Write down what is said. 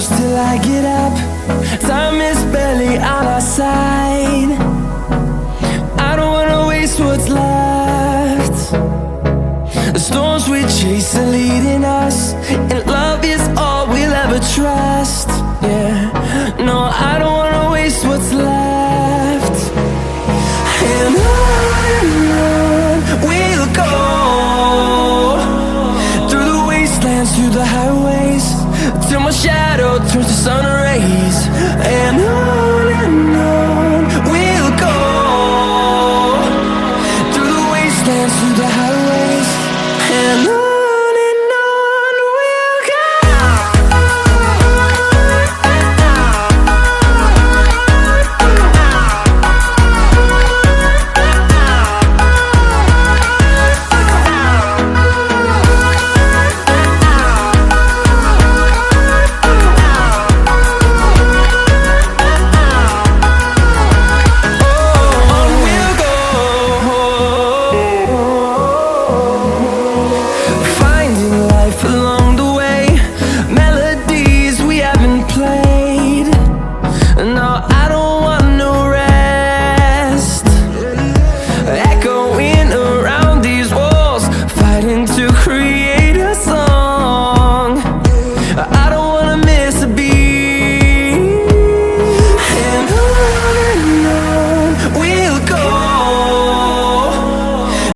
close till I get up. Time is barely on our side. I don't wanna waste what's left. The storms we chase are leading us, and love is all we'll ever trust. Yeah, no, I don't wanna waste what's left. And on we'll go, through the wastelands, through the highways, till my shadow turns to sun rays. And on we'll go, through the wastelands, through the highways, and on we'll go. Create